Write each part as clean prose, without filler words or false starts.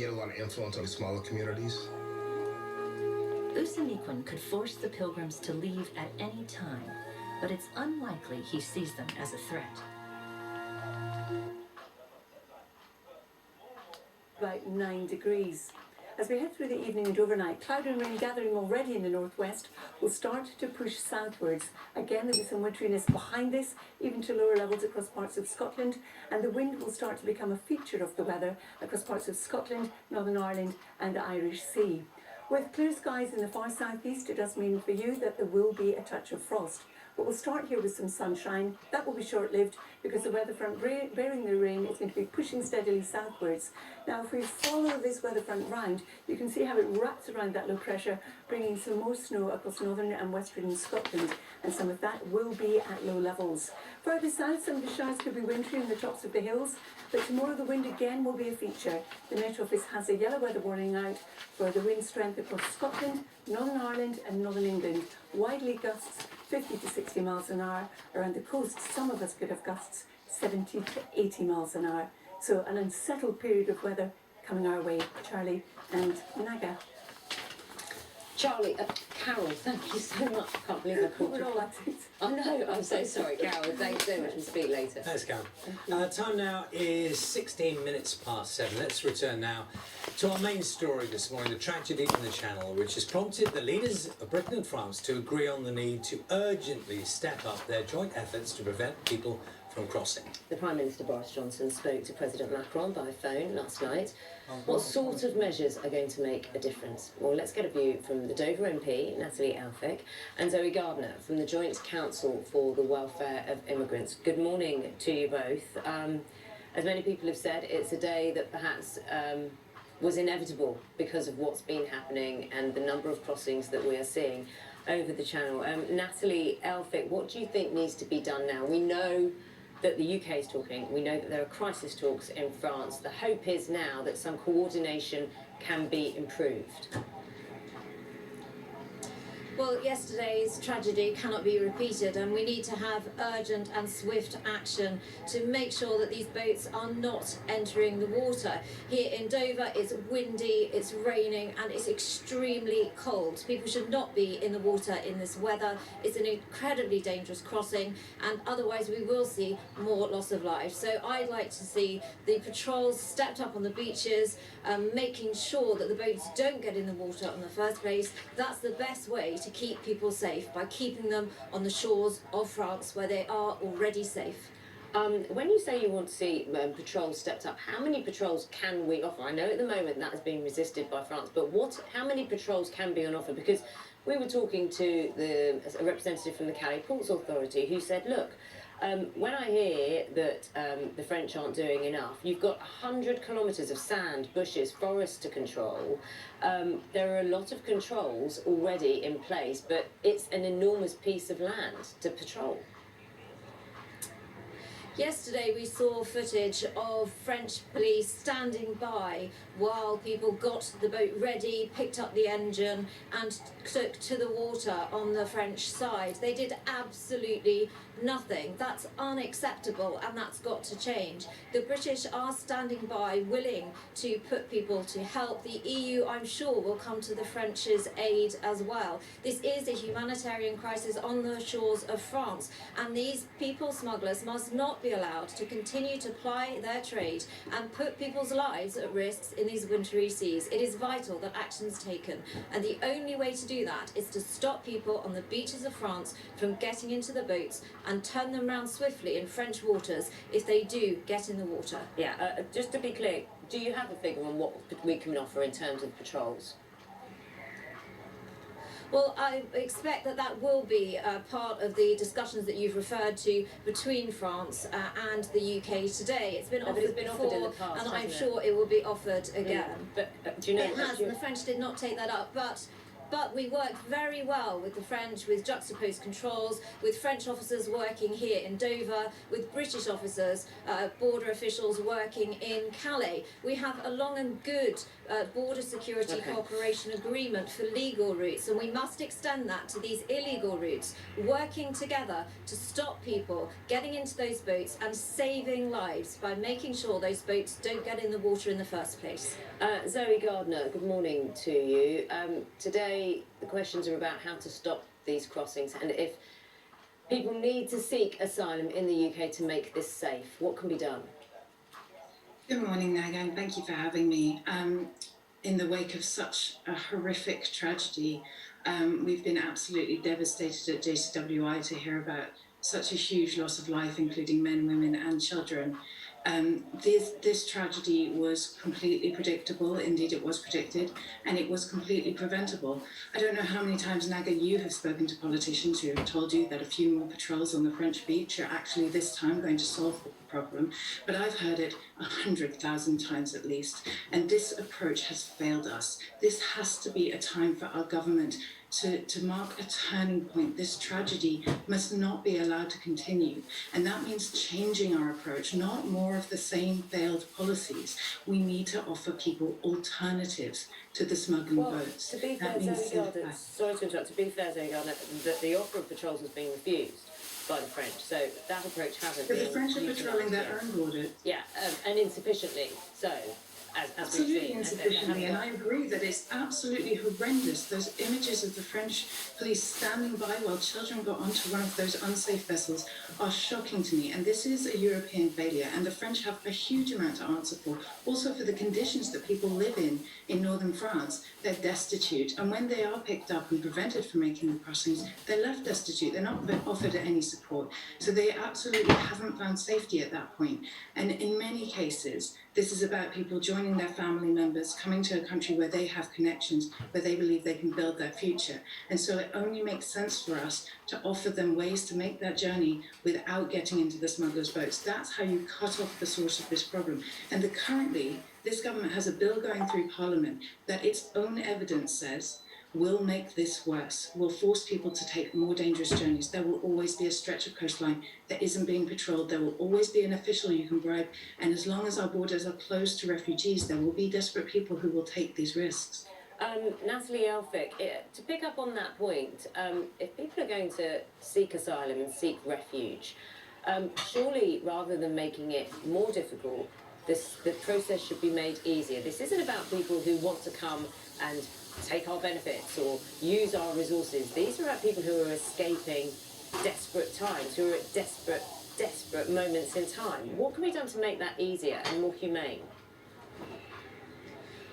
get a lot of influence on smaller communities. Usanikwan could force the pilgrims to leave at any time, but it's unlikely he sees them as a threat. About 9 degrees. As we head through the evening and overnight, cloud and rain gathering already in the northwest will start to push southwards. Again, there'll be some winteriness behind this, even to lower levels across parts of Scotland, and the wind will start to become a feature of the weather across parts of Scotland, Northern Ireland and the Irish Sea. With clear skies in the far southeast, it does mean for you that there will be a touch of frost. But we'll start here with some sunshine. That will be short-lived because the weather front bearing the rain is going to be pushing steadily southwards. Now, if we follow this weather front round, you can see how it wraps around that low pressure, bringing some more snow across northern and western Scotland, and some of that will be at low levels. Further south, some of the showers could be wintry in the tops of the hills, but tomorrow the wind again will be a feature. The Met Office has a yellow weather warning out for the wind strength across Scotland, Northern Ireland and Northern England. Widely gusts 50 to 60 miles an hour. Around the coast, some of us could have gusts 70 to 80 miles an hour. So an unsettled period of weather coming our way. Charlie and Naga. Charlie, Carol, thank you so much. I can't believe I called you. We're all at it. I know, I'm so sorry, Carol. Thanks so much. We'll speak later. Thanks, Carol. Time now is 16 minutes past 7. Let's return now to our main story this morning, the tragedy in the Channel, which has prompted the leaders of Britain and France to agree on the need to urgently step up their joint efforts to prevent people from crossing. The Prime Minister Boris Johnson spoke to President Macron by phone last night. What sort of measures are going to make a difference? Well, let's get a view from the Dover MP, Natalie Elphicke, and Zoe Gardner from the Joint Council for the Welfare of Immigrants. Good morning to you both. As many people have said, it's a day that perhaps was inevitable because of what's been happening and the number of crossings that we are seeing over the Channel. Natalie Elphicke, what do you think needs to be done now? We know that the UK is talking. We know that there are crisis talks in France. The hope is now that some coordination can be improved. Well, yesterday's tragedy cannot be repeated, and we need to have urgent and swift action to make sure that these boats are not entering the water. Here in Dover, it's windy, it's raining, and it's extremely cold. People should not be in the water in this weather. It's an incredibly dangerous crossing, and otherwise we will see more loss of life. So I'd like to see the patrols stepped up on the beaches, making sure that the boats don't get in the water in the first place. That's the best way to keep people safe, by keeping them on the shores of France where they are already safe. When you say you want to see patrols stepped up, how many patrols can we offer? I know at the moment that is being resisted by France, but how many patrols can be on offer? Because we were talking to a representative from the Calais Ports Authority who said, look, when I hear that the French aren't doing enough, you've got 100 kilometres of sand, bushes, forests to control. There are a lot of controls already in place, but it's an enormous piece of land to patrol. Yesterday we saw footage of French police standing by while people got the boat ready, picked up the engine and took to the water on the French side. They did absolutely nothing. That's unacceptable, and that's got to change. The British are standing by, willing to put people to help. The EU, I'm sure, will come to the French's aid as well. This is a humanitarian crisis on the shores of France, and these people smugglers must not be allowed to continue to ply their trade and put people's lives at risk in these wintry seas. It is vital that action's taken, and the only way to do that is to stop people on the beaches of France from getting into the boats and turn them round swiftly in French waters if they do get in the water. Yeah, just to be clear, do you have a figure on what we can offer in terms of patrols? Well, I expect that that will be part of the discussions that you've referred to between France and the UK today. It's been offered before, in the past, and I'm sure it will be offered again. But do you know? It has, and the French did not take that up, but But we work very well with the French, with juxtaposed controls, with French officers working here in Dover, with British officers, border officials working in Calais. We have a long and good border security cooperation agreement for legal routes, and we must extend that to these illegal routes, working together to stop people getting into those boats and saving lives by making sure those boats don't get in the water in the first place. Zoe Gardner, good morning to you. Today the questions are about how to stop these crossings and if people need to seek asylum in the UK to make this safe. What can be done? Good morning, Naga, and thank you for having me. In the wake of such a horrific tragedy, we've been absolutely devastated at JCWI to hear about such a huge loss of life, including men, women and children. This tragedy was completely predictable, indeed it was predicted, and it was completely preventable. I don't know how many times, Naga, you have spoken to politicians who have told you that a few more patrols on the French beach are actually this time going to solve the problem, but I've heard it 100,000 times at least, and this approach has failed us. This has to be a time for our government to mark a turning point. This tragedy must not be allowed to continue, and that means changing our approach, not more of the same failed policies. We need to offer people alternatives to the smuggling boats. To be fair, Zoe Gardner, sorry to interrupt, to be fair, Zoe Gardner, the offer of patrols has been refused by the French, so that approach hasn't been. But the French are patrolling their own border. Yeah, and insufficiently so. As absolutely insufficiently, and I agree that it's absolutely horrendous. Those images of the French police standing by while children got onto one of those unsafe vessels are shocking to me, and this is a European failure, and the French have a huge amount to answer for, also for the conditions that people live in northern France. They're destitute, and when they are picked up and prevented from making the crossings, they're left destitute. They're not offered any support, so they absolutely haven't found safety at that point. And in many cases, this is about people joining their family members, coming to a country where they have connections, where they believe they can build their future. And so it only makes sense for us to offer them ways to make that journey without getting into the smugglers' boats. That's how you cut off the source of this problem. And currently, this government has a bill going through Parliament that its own evidence says will make this worse, will force people to take more dangerous journeys. There will always be a stretch of coastline that isn't being patrolled. There will always be an official you can bribe. And as long as our borders are closed to refugees, there will be desperate people who will take these risks. Natalie Elphick, to pick up on that point, if people are going to seek asylum and seek refuge, surely rather than making it more difficult, the process should be made easier. This isn't about people who want to come and take our benefits or use our resources. These are about people who are escaping desperate times, who are at desperate moments in time. What can be done to make that easier and more humane?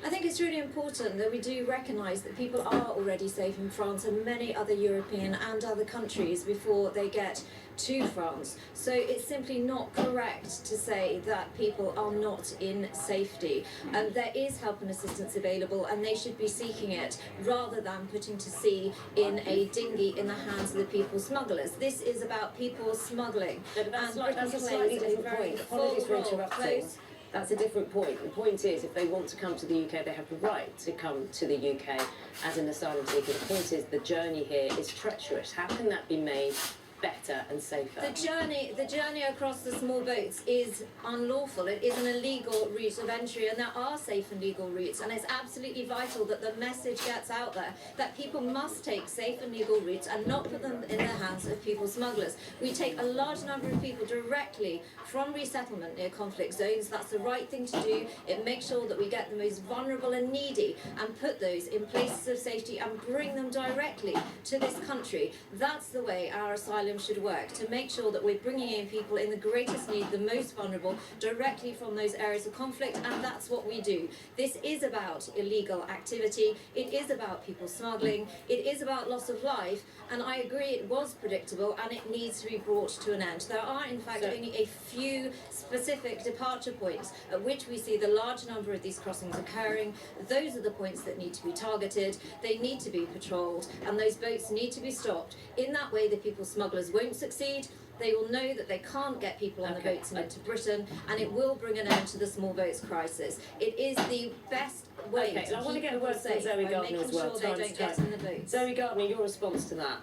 I think it's really important that we do recognise that people are already safe in France and many other European and other countries before they get to France. So it's simply not correct to say that people are not in safety. There is help and assistance available, and they should be seeking it rather than putting to sea in a dinghy in the hands of the people smugglers. This is about people smuggling. No, but that's a slightly different point. Apologies for interrupting. That's a different point. The point is, if they want to come to the UK, they have the right to come to the UK as an asylum seeker. The point is, the journey here is treacherous. How can that be made better and safer? The journey across the small boats is unlawful. It is an illegal route of entry, and there are safe and legal routes, and it's absolutely vital that the message gets out there that people must take safe and legal routes and not put them in the hands of people smugglers. We take a large number of people directly from resettlement near conflict zones. That's the right thing to do. It makes sure that we get the most vulnerable and needy and put those in places of safety and bring them directly to this country. That's the way our asylum should work, to make sure that we're bringing in people in the greatest need, the most vulnerable, directly from those areas of conflict, and that's what we do. This is about illegal activity, it is about people smuggling, it is about loss of life, and I agree it was predictable and it needs to be brought to an end. There are in fact only a few specific departure points at which we see the large number of these crossings occurring. Those are the points that need to be targeted, they need to be patrolled, and those boats need to be stopped. In that way the people smugglers won't succeed. They will know that they can't get people on the boats and into Britain, and it will bring an end to the small boats crisis. It is the best way Okay, to and I want to keep get a word people from safe Zoe by Gardner making as well. sure they don't get in the boots. Zoe Gardner, your response to that?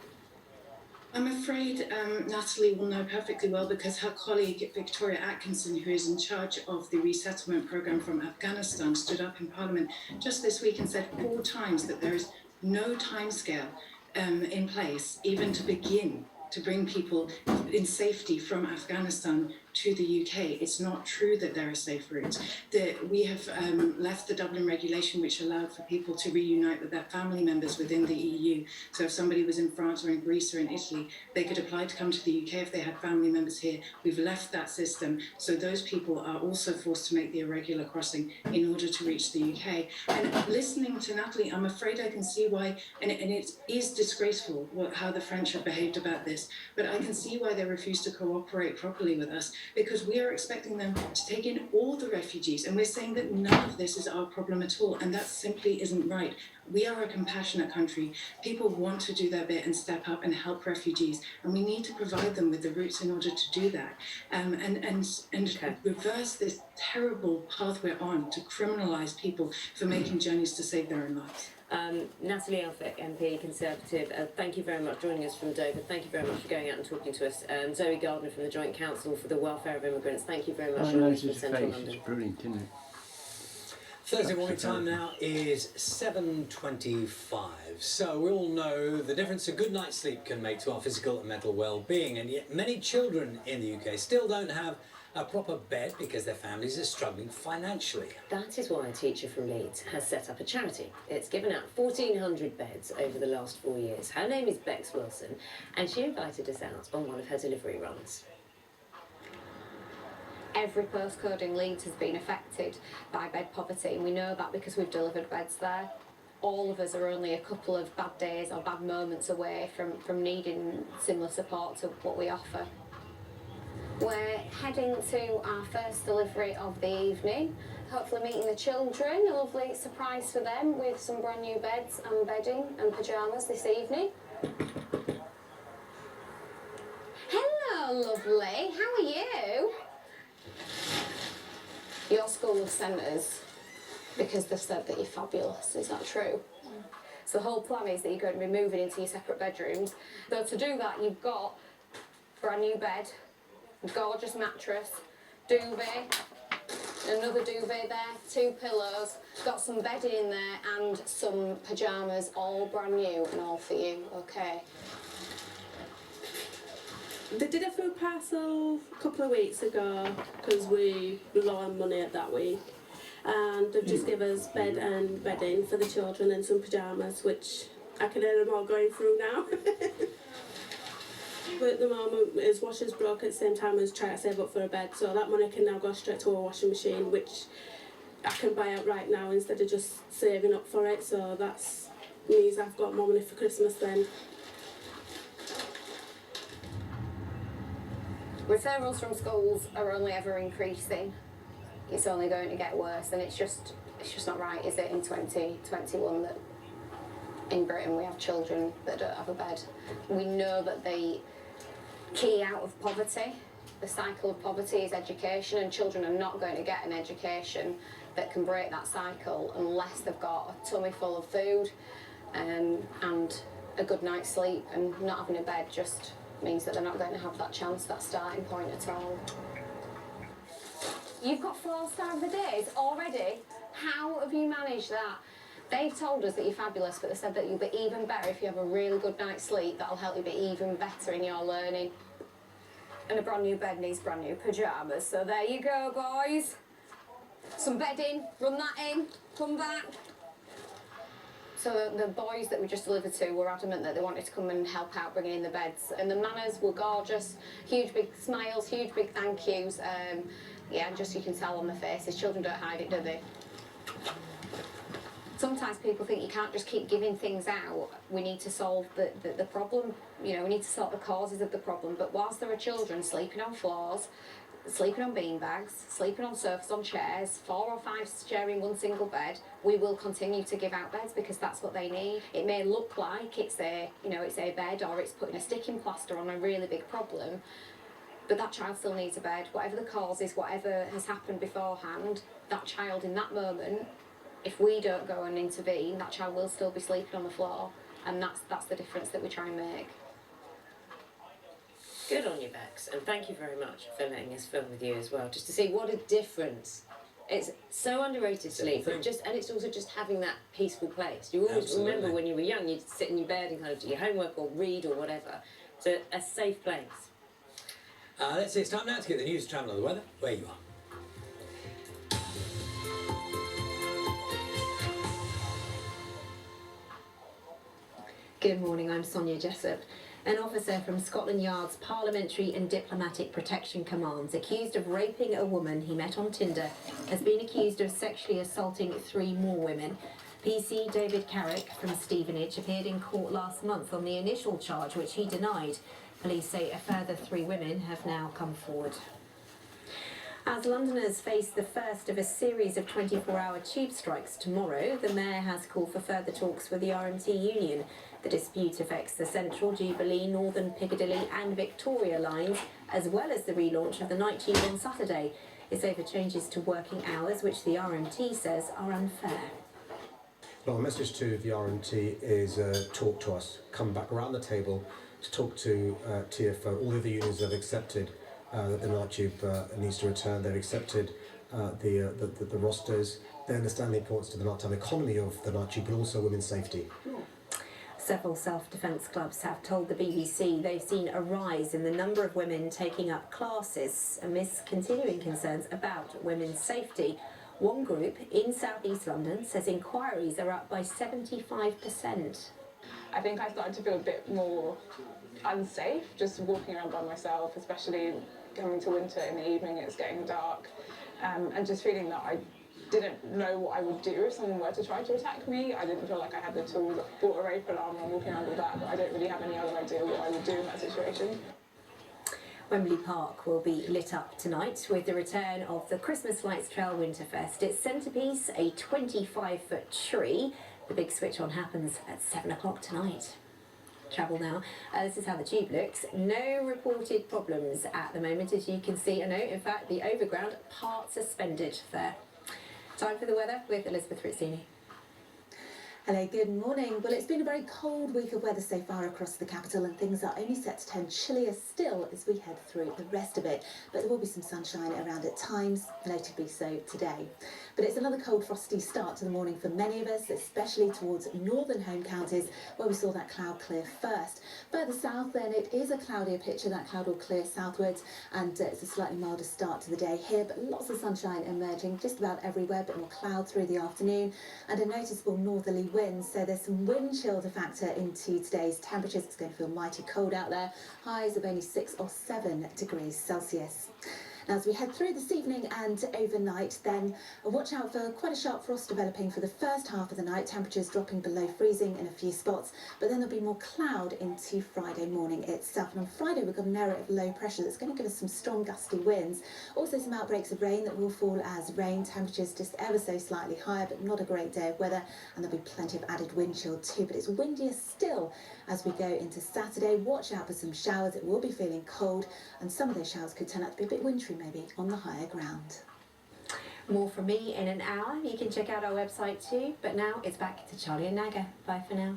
I'm afraid Natalie will know perfectly well because her colleague Victoria Atkinson, who is in charge of the resettlement program from Afghanistan, stood up in Parliament just this week and said 4 times that there is no timescale in place even to begin to bring people in safety from Afghanistan to the UK. It's not true that there are safe routes. We have left the Dublin regulation, which allowed for people to reunite with their family members within the EU. So if somebody was in France or in Greece or in Italy, they could apply to come to the UK if they had family members here. We've left that system. So those people are also forced to make the irregular crossing in order to reach the UK. And listening to Natalie, I'm afraid I can see why, and it is disgraceful how the French have behaved about this, but I can see why they refuse to cooperate properly with us, because we are expecting them to take in all the refugees, and we're saying that none of this is our problem at all, and that simply isn't right. We are a compassionate country. People want to do their bit and step up and help refugees, and we need to provide them with the routes in order to do that, and reverse this terrible path we're on to criminalise people for making journeys to save their own lives. Natalie Elphicke, MP, Conservative, thank you very much for joining us from Dover. Thank you very much for going out and talking to us. Zoe Gardner from the Joint Council for the Welfare of Immigrants, thank you very much for joining us from Central London. It's brilliant, isn't it? Thursday morning time now is 7:25. So we all know the difference a good night's sleep can make to our physical and mental well-being, and yet many children in the UK still don't have a proper bed because their families are struggling financially. That is why a teacher from Leeds has set up a charity. It's given out 1,400 beds over the last 4 years. Her name is Bex Wilson, and she invited us out on one of her delivery runs. Every postcode in Leeds has been affected by bed poverty, and we know that because we've delivered beds there. All of us are only a couple of bad days or bad moments away from needing similar support to what we offer. We're heading to our first delivery of the evening, hopefully meeting the children, a lovely surprise for them with some brand new beds and bedding and pyjamas this evening. Hello, lovely, how are you? Your school have sent us because they've said that you're fabulous, is that true? So the whole plan is that you're going to be moving into your separate bedrooms. Though to do that, you've got a brand new bed, gorgeous mattress, duvet, another duvet there, 2 pillows, got some bedding in there and some pyjamas, all brand new and all for you, okay? They did a food parcel a couple of weeks ago because we were low on money at that week, and they've just given us bed and bedding for the children and some pyjamas, which I can hear them all going through now. But at the moment, his washer's broke at the same time as trying to save up for a bed, so that money can now go straight to a washing machine, which I can buy out right now instead of just saving up for it, so that means I've got more money for Christmas then. Referrals from schools are only ever increasing. It's only going to get worse, and it's just not right, is it, in 2021 that in Britain we have children that don't have a bed. We know that the key out of poverty, the cycle of poverty, is education, and children are not going to get an education that can break that cycle unless they've got a tummy full of food and a good night's sleep, and not having a bed just means that they're not going to have that chance, that starting point at all. You've got 4 star of the days already? How have you managed that? They've told us that you're fabulous, but they said that you'll be even better if you have a really good night's sleep. That'll help you be even better in your learning. And a brand new bed needs brand new pyjamas, so there you go, boys. Some bedding, run that in, come back. So the boys that we just delivered to were adamant that they wanted to come and help out bringing in the beds, and the manners were gorgeous. Huge big smiles, huge big thank yous. Yeah, and just you can tell on their faces. Children don't hide it, do they? Sometimes people think you can't just keep giving things out. We need to solve the problem. You know, we need to sort the causes of the problem. But whilst there are children sleeping on floors, sleeping on beanbags, sleeping on sofas, on chairs, 4 or 5 sharing one single bed, we will continue to give out beds because that's what they need. It may look like it's a bed, or it's putting a sticking plaster on a really big problem, but that child still needs a bed. Whatever the cause is, whatever has happened beforehand, that child in that moment if we don't go and intervene, that child will still be sleeping on the floor, and that's the difference that we try and make. Good on you, Bex, and thank you very much for letting us film with you as well, just to see what a difference. It's so underrated sleep, but and it's also just having that peaceful place. You always remember when you were young, you'd sit in your bed and kind of do your homework or read or whatever. It's a safe place. Let's see, it's time now to get the news, travel, and the weather. Where you are. Good morning, I'm Sonia Jessup. An officer from Scotland Yard's Parliamentary and Diplomatic Protection Commands, accused of raping a woman he met on Tinder, has been accused of sexually assaulting 3 more women. PC David Carrick from Stevenage appeared in court last month on the initial charge, which he denied. Police say a further 3 women have now come forward. As Londoners face the first of a series of 24-hour tube strikes tomorrow, the Mayor has called for further talks with the RMT union. The dispute affects the Central, Jubilee, Northern, Piccadilly and Victoria lines, as well as the relaunch of the night tube on Saturday. It's over changes to working hours, which the RMT says are unfair. Well, our message to the RMT is talk to us, come back around the table to talk to TFO. All of the unions have accepted that the night tube needs to return. They've accepted the rosters. They understand the importance to the nighttime economy of the night tube, but also women's safety. Several self-defence clubs have told the BBC they've seen a rise in the number of women taking up classes amidst continuing concerns about women's safety. One group in South East London says inquiries are up by 75%. I think I started to feel a bit more unsafe just walking around by myself, especially coming to winter in the evening, it's getting dark, and just feeling that I didn't know what I would do if someone were to try to attack me. I didn't feel like I had the tools. I bought a rape alarm and I'm walking around with that, but I don't really have any other idea what I would do in that situation. Wembley Park will be lit up tonight with the return of the Christmas Lights Trail Winterfest. Its centrepiece, a 25-foot tree. The big switch on happens at 7 o'clock tonight. Travel now. This is how the tube looks. No reported problems at the moment, as you can see. In fact, the overground part suspended there. Time for the weather with Elizabeth Rizzini. Hello, good morning. Well, it's been a very cold week of weather so far across the capital, and things are only set to turn chillier still as we head through the rest of it. But there will be some sunshine around at times, notably so today. But it's another cold, frosty start to the morning for many of us, especially towards northern home counties, where we saw that cloud clear first. Further south, then, it is a cloudier picture. That cloud will clear southwards, and it's a slightly milder start to the day here, but lots of sunshine emerging just about everywhere, but more cloud through the afternoon, and a noticeable northerly wind. So there's some wind chill to factor into today's temperatures. It's going to feel mighty cold out there. Highs of only 6 or 7 degrees Celsius. Now, as we head through this evening and overnight, then watch out for quite a sharp frost developing for the first half of the night. Temperatures dropping below freezing in a few spots, but then there'll be more cloud into Friday morning itself. And on Friday, we've got an area of low pressure that's going to give us some strong gusty winds. Also some outbreaks of rain that will fall as rain. Temperatures just ever so slightly higher, but not a great day of weather. And there'll be plenty of added wind chill too, but it's windier still as we go into Saturday. Watch out for some showers. It will be feeling cold, and some of those showers could turn out to be a bit wintry maybe on the higher ground. More from me in an hour. You can check out our website too. But now it's back to Charlie and Naga. Bye for now.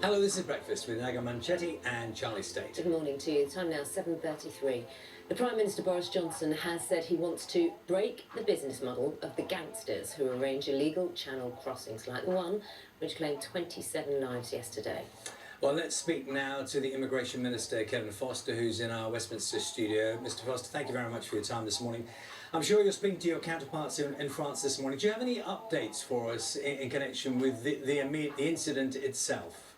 Hello, this is Breakfast with Naga Manchetti and Charlie State. Good morning to you. The time now 7:33. The Prime Minister Boris Johnson has said he wants to break the business model of the gangsters who arrange illegal channel crossings like the one which claimed 27 lives yesterday. Well, let's speak now to the Immigration Minister, Kevin Foster, who's in our Westminster studio. Mr. Foster, thank you very much for your time this morning. I'm sure you're speaking to your counterparts in France this morning. Do you have any updates for us in connection with the incident itself?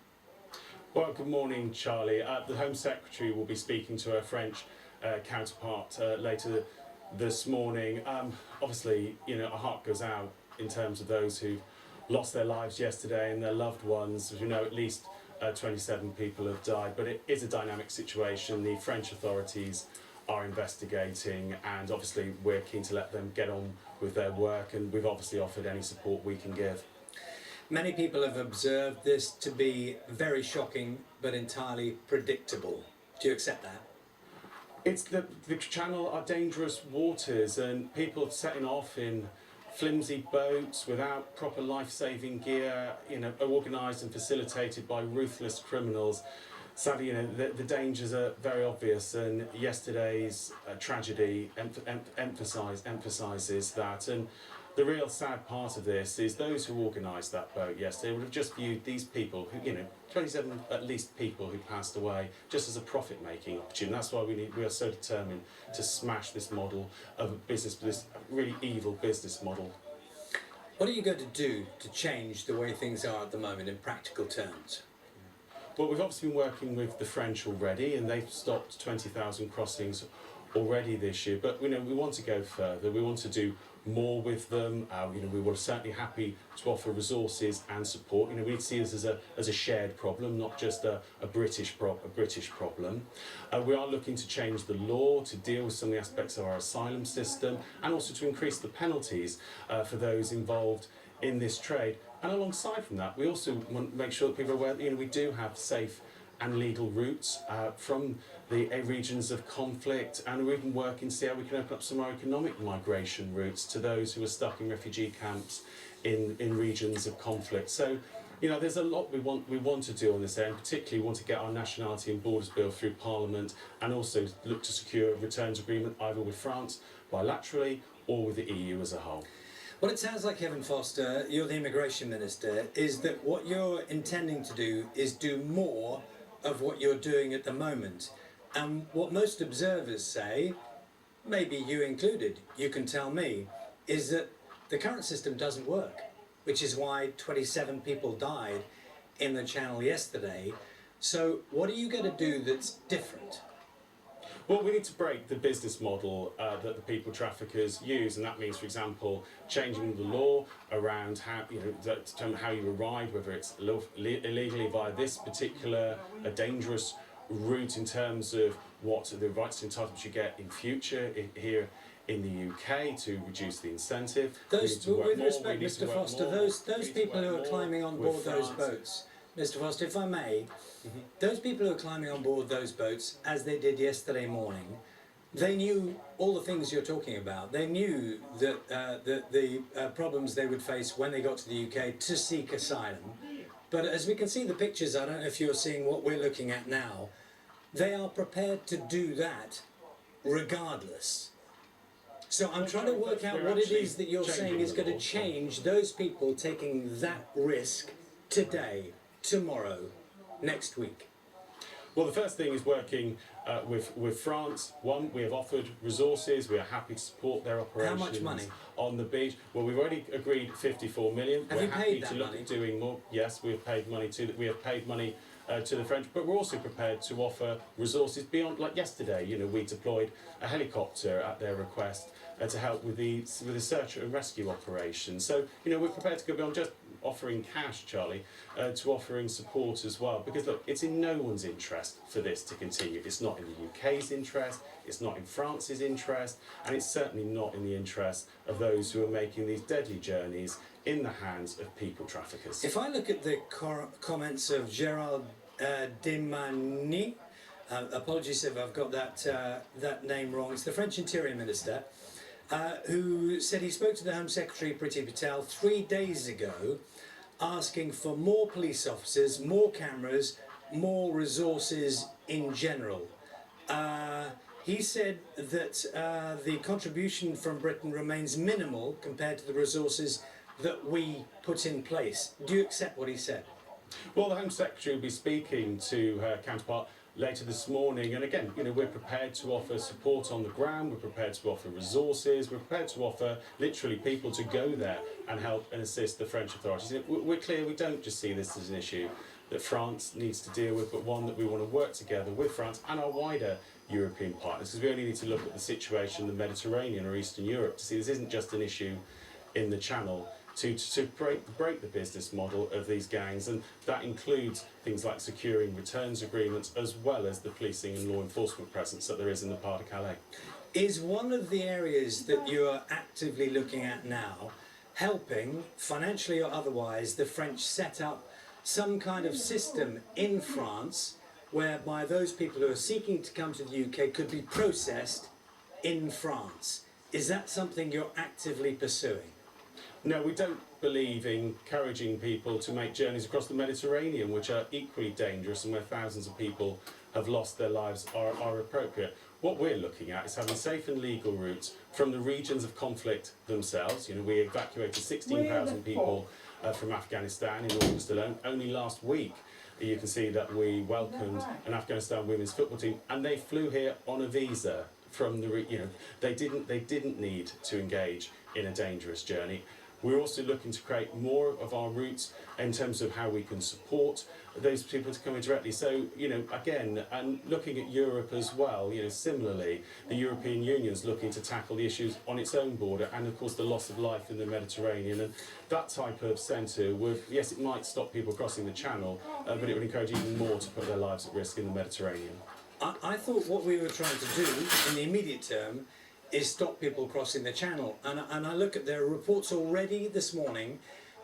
Well, good morning, Charlie. The Home Secretary will be speaking to her French counterpart later this morning. Obviously, you know, our heart goes out in terms of those who lost their lives yesterday and their loved ones. As you know, at least 27 people have died, but it is a dynamic situation. The French authorities are investigating, and obviously we're keen to let them get on with their work, and we've obviously offered any support we can give. Many people have observed this to be very shocking but entirely predictable. Do you accept that? It's the channel are dangerous waters, and people setting off in flimsy boats without proper life-saving gear, you know, organised and facilitated by ruthless criminals. Sadly, you know, the dangers are very obvious, and yesterday's tragedy emphasises that. And the real sad part of this is those who organised that boat yesterday would have just viewed these people, who, you know, 27 at least people who passed away, just as a profit-making opportunity. That's why we are so determined to smash this model of a business, this really evil business model. What are you going to do to change the way things are at the moment in practical terms? Well, we've obviously been working with the French already, and they've stopped 20,000 crossings already this year. But you know, we want to go further. We want to do more with them. You know, we were certainly happy to offer resources and support. You know, we see this as a shared problem, not just a British problem. We are looking to change the law to deal with some of the aspects of our asylum system, and also to increase the penalties for those involved in this trade. And alongside from that, we also want to make sure that people are aware that, you know, we do have safe and legal routes from the regions of conflict, and we're even working to see how we can open up some more economic migration routes to those who are stuck in refugee camps in regions of conflict. So, you know, there's a lot we want to do on this end. Particularly, we want to get our Nationality and Borders Bill through Parliament, and also look to secure a returns agreement either with France bilaterally or with the EU as a whole. What it sounds like, Kevin Foster, you're the Immigration Minister, is that what you're intending to do is do more of what you're doing at the moment. And what most observers say, maybe you included, you can tell me, is that the current system doesn't work, which is why 27 people died in the Channel yesterday. So what are you going to do that's different? Well, we need to break the business model that the people traffickers use, and that means, for example, changing the law around how, you know, to determine how you arrive, whether it's illegally via this particular dangerous route, in terms of what the rights and entitlements you get in future here in the UK to reduce the incentive. Those, with respect, Mr. Foster, those people who are climbing on board those boats, Mr. Foster, if I may, those people who are climbing on board those boats, as they did yesterday morning, they knew all the things you're talking about. They knew that the problems they would face when they got to the UK to seek asylum. But as we can see the pictures, I don't know if you're seeing what we're looking at now, they are prepared to do that regardless. So I'm trying to work out what it is that you're saying is going to change those people taking that risk today, tomorrow, next week. Well, the first thing is working with France. One, we have offered resources. We are happy to support their operations. How much money? On the beach? Well, we've already agreed 54 million. Have you paid that to look money? at doing more. Yes, we have paid money to the French, but we're also prepared to offer resources beyond. Like yesterday, you know, we deployed a helicopter at their request to help with the search and rescue operation. So, you know, we're prepared to go beyond just offering cash, Charlie, to offering support as well. Because look, it's in no one's interest for this to continue. It's not in the UK's interest, it's not in France's interest, and it's certainly not in the interest of those who are making these deadly journeys in the hands of people traffickers. If I look at the comments of Gérald Darmanin, apologies if I've got that name wrong, it's the French Interior Minister, who said he spoke to the Home Secretary Priti Patel 3 days ago, asking for more police officers, more cameras, more resources in general. He said that the contribution from Britain remains minimal compared to the resources that we put in place. Do you accept what he said? Well, the Home Secretary will be speaking to her counterpart later this morning, and again, you know, we're prepared to offer support on the ground, we're prepared to offer resources, we're prepared to offer literally people to go there and help and assist the French authorities. We're clear we don't just see this as an issue that France needs to deal with, but one that we want to work together with France and our wider European partners, because we only need to look at the situation in the Mediterranean or Eastern Europe to see this isn't just an issue in the Channel. To break the business model of these gangs, and that includes things like securing returns agreements as well as the policing and law enforcement presence that there is in the Pas de Calais. Is one of the areas that you are actively looking at now helping, financially or otherwise, the French set up some kind of system in France whereby those people who are seeking to come to the UK could be processed in France. Is that something you're actively pursuing? No, we don't believe in encouraging people to make journeys across the Mediterranean, which are equally dangerous and where thousands of people have lost their lives, are appropriate. What we're looking at is having safe and legal routes from the regions of conflict themselves. You know, we evacuated 16,000 people from Afghanistan in August alone. Only last week, you can see that we welcomed an Afghanistan women's football team, and they flew here on a visa from the, they didn't need to engage in a dangerous journey. We're also looking to create more of our routes in terms of how we can support those people to come in directly. So, again, and looking at Europe as well, similarly, the European Union's looking to tackle the issues on its own border and, of course, the loss of life in the Mediterranean. And that type of centre would, yes, it might stop people crossing the Channel, but it would encourage even more to put their lives at risk in the Mediterranean. I thought what we were trying to do in the immediate term is stop people crossing the Channel. And I look at their reports already this morning,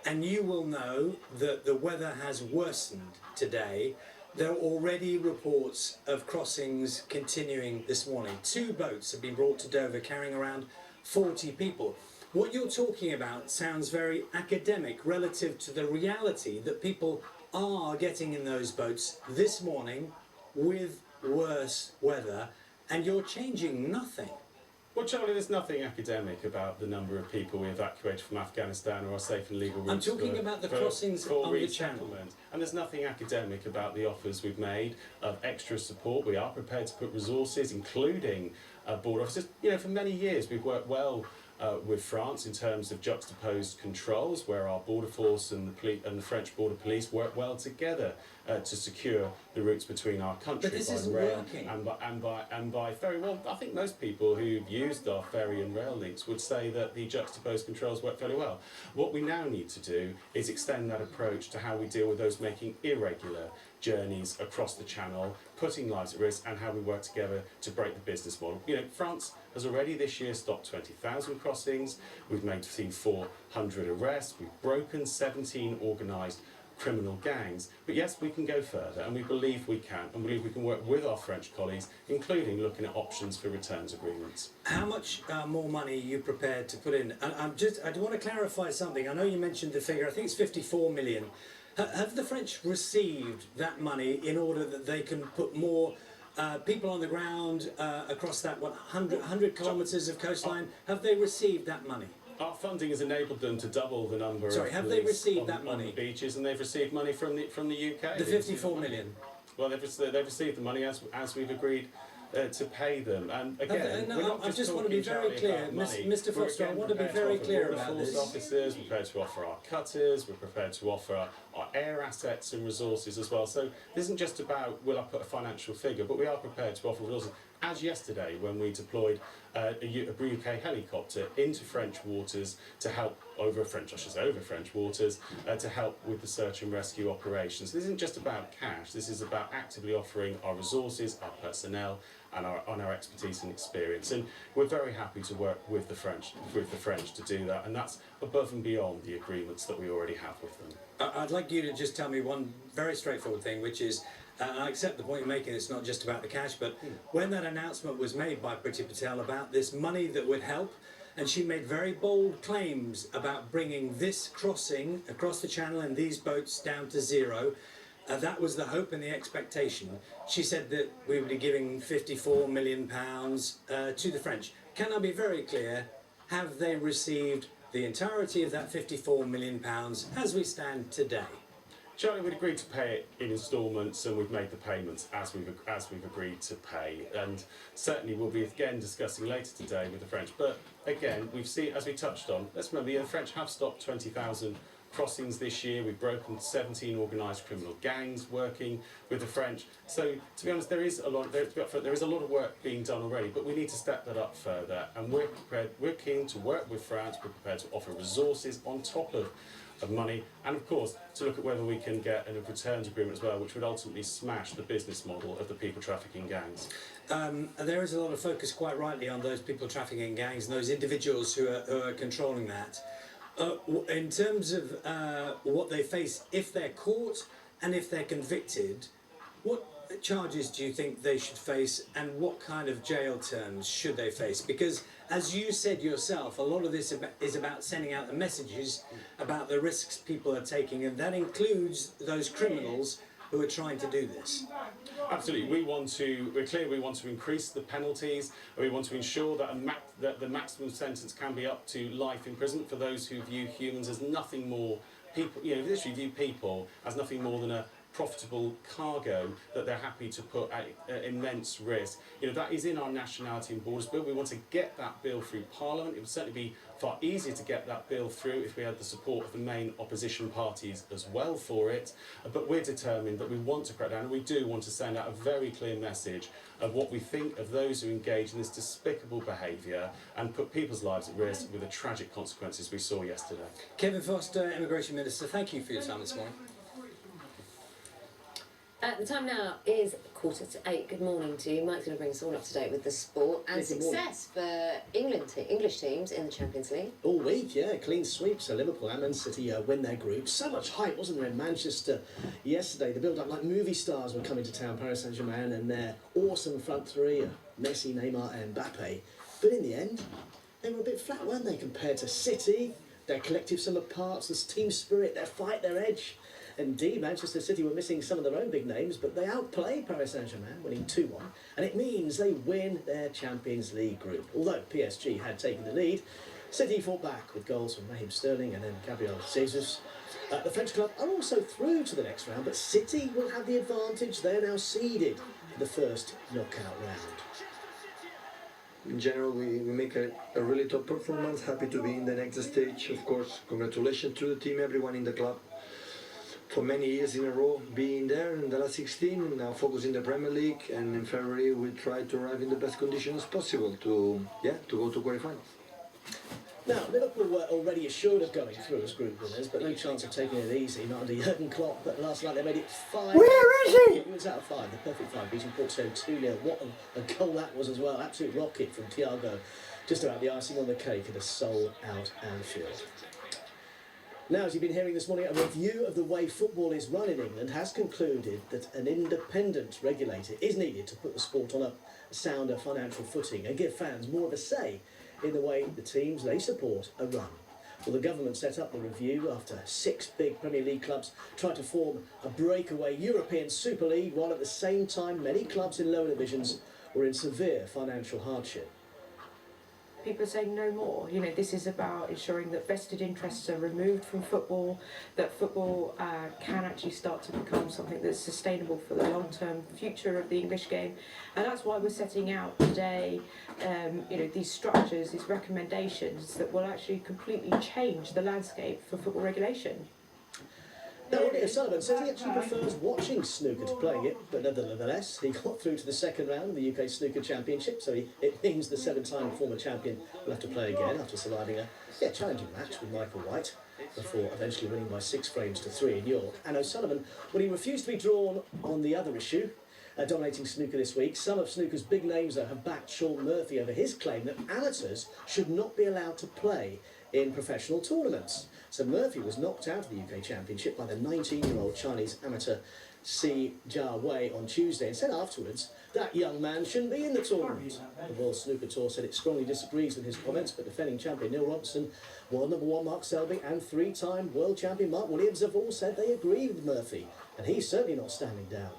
and you will know that the weather has worsened today. There are already reports of crossings continuing this morning. 2 boats have been brought to Dover carrying around 40 people. What you're talking about sounds very academic relative to the reality that people are getting in those boats this morning with worse weather, and you're changing nothing. Well, Charlie, there's nothing academic about the number of people we evacuated from Afghanistan or our safe and legal routes. I'm talking about the crossings on the Channel. And there's nothing academic about the offers we've made of extra support. We are prepared to put resources, including border officers. For many years we've worked well with France in terms of juxtaposed controls, where our border force and the French border police work well together to secure the routes between our countries. But this by isn't rail working. and by ferry. Well, I think most people who've used our ferry and rail links would say that the juxtaposed controls work fairly well. What we now need to do is extend that approach to how we deal with those making irregular journeys across the Channel, putting lives at risk, and how we work together to break the business model. France has already this year stopped 20,000 crossings. We've seen 400 arrests. We've broken 17 organised criminal gangs. But yes, we can go further, and we believe we can, and believe we can work with our French colleagues, including looking at options for returns agreements. How much more money are you prepared to put in? And I do want to clarify something. I know you mentioned the figure, I think it's 54 million. Have the French received that money in order that they can put more people on the ground across that 100 kilometres of coastline? Have they received that money? Our funding has enabled them to double the number of have they police received on, that money? on the beaches, and they've received money from the UK. The 54 million? Well, they've received the money as we've agreed to pay them. And again, we're not I just want to be very clear, Mr. Foster. I want to be very clear about this. Officers, we're prepared to offer our cutters, we're prepared to offer our air assets and resources as well. So this isn't just about will I put a financial figure, but we are prepared to offer resources. As yesterday, when we deployed a UK helicopter into French waters to help over French waters to help with the search and rescue operations. This isn't just about cash. This is about actively offering our resources, our personnel, and our expertise and experience. And we're very happy to work with the French to do that. And that's above and beyond the agreements that we already have with them. I'd like you to just tell me one very straightforward thing, which is, and I accept the point you're making, it's not just about the cash, but when that announcement was made by Priti Patel about this money that would help, and she made very bold claims about bringing this crossing across the Channel and these boats down to zero, that was the hope and the expectation. She said that we would be giving £54 million to the French. Can I be very clear? Have they received the entirety of that £54 million as we stand today? Charlie, we'd agreed to pay it in instalments, and we've made the payments as we've agreed to pay. And certainly we'll be again discussing later today with the French. But again, we've seen, as we touched on, let's remember the French have stopped 20,000 crossings this year. We've broken 17 organised criminal gangs working with the French. So to be honest, there is a lot of work being done already, but we need to step that up further. And we're prepared. We're keen to work with France. We're prepared to offer resources on top of money, and of course to look at whether we can get a returns agreement as well, which would ultimately smash the business model of the people trafficking gangs. There is a lot of focus, quite rightly, on those people trafficking gangs and those individuals who are controlling that. In terms of what they face if they're caught and if they're convicted, what charges do you think they should face, and what kind of jail terms should they face? Because, as you said yourself, a lot of this is about sending out the messages about the risks people are taking, and that includes those criminals who are trying to do this. Absolutely, we're clear we want to increase the penalties, and we want to ensure that, that the maximum sentence can be up to life imprisonment for those who view humans as nothing more, people, you know, literally view people as nothing more than a profitable cargo that they're happy to put at immense risk. You know, that is in our Nationality and Borders Bill. We want to get that bill through Parliament. It would certainly be far easier to get that bill through if we had the support of the main opposition parties as well for it. But we're determined that we want to crack down, and we do want to send out a very clear message of what we think of those who engage in this despicable behaviour and put people's lives at risk with the tragic consequences we saw yesterday. Kevin Foster, Immigration Minister, thank you for your time this morning. The time now is 7:45. Good morning to you. Mike's going to bring us all up to date with the sport and success for English teams in the Champions League. All week, yeah, clean sweep. So Liverpool and Man City win their group. So much hype, wasn't there, in Manchester yesterday? The build-up, like movie stars were coming to town, Paris Saint-Germain, and their awesome front three, Messi, Neymar and Mbappe. But in the end, they were a bit flat, weren't they, compared to City? Their collective sum of parts, this team spirit, their fight, their edge. Indeed, Manchester City were missing some of their own big names, but they outplayed Paris Saint-Germain, winning 2-1, and it means they win their Champions League group. Although PSG had taken the lead, City fought back with goals from Raheem Sterling and then Gabriel Jesus. The French club are also through to the next round, but City will have the advantage. They are now seeded for the first knockout round. In general, we make a really top performance, happy to be in the next stage. Of course, congratulations to the team, everyone in the club. For many years in a row, being there in the last 16, now focus in the Premier League, and in February we try to arrive in the best conditions possible to go to quarterfinals. Now, Liverpool were already assured of going through as group winners, but no chance of taking it easy, not under Jurgen Klopp. But last night they made it 5. Where is he? It was out of 5, the perfect 5, beating Porto 2-0. What a goal that was as well. Absolute rocket from Thiago. Just about the icing on the cake at a sold-out Anfield. Now, as you've been hearing this morning, a review of the way football is run in England has concluded that an independent regulator is needed to put the sport on a sounder financial footing and give fans more of a say in the way the teams they support are run. Well, the government set up the review after 6 big Premier League clubs tried to form a breakaway European Super League, while at the same time many clubs in lower divisions were in severe financial hardship. People are saying no more. You know, this is about ensuring that vested interests are removed from football, that football can actually start to become something that's sustainable for the long-term future of the English game. And that's why we're setting out today, you know, these structures, these recommendations that will actually completely change the landscape for football regulation. Now, O'Sullivan says he actually prefers watching snooker to playing it, but nevertheless, he got through to the second round of the UK Snooker Championship, so it means the 7-time former champion will have to play again after surviving a challenging match with Michael White before eventually winning by 6 frames to 3 in York. And O'Sullivan, well, he refused to be drawn on the other issue, dominating snooker this week. Some of snooker's big names have backed Sean Murphy over his claim that amateurs should not be allowed to play in professional tournaments. So Murphy was knocked out of the UK Championship by the 19-year-old Chinese amateur Si Jia Wei on Tuesday, and said afterwards that young man shouldn't be in the tournament. The World Snooker Tour said it strongly disagrees with his comments, but defending champion Neil Robertson, world number 1 Mark Selby and 3-time world champion Mark Williams have all said they agree with Murphy, and he's certainly not standing down.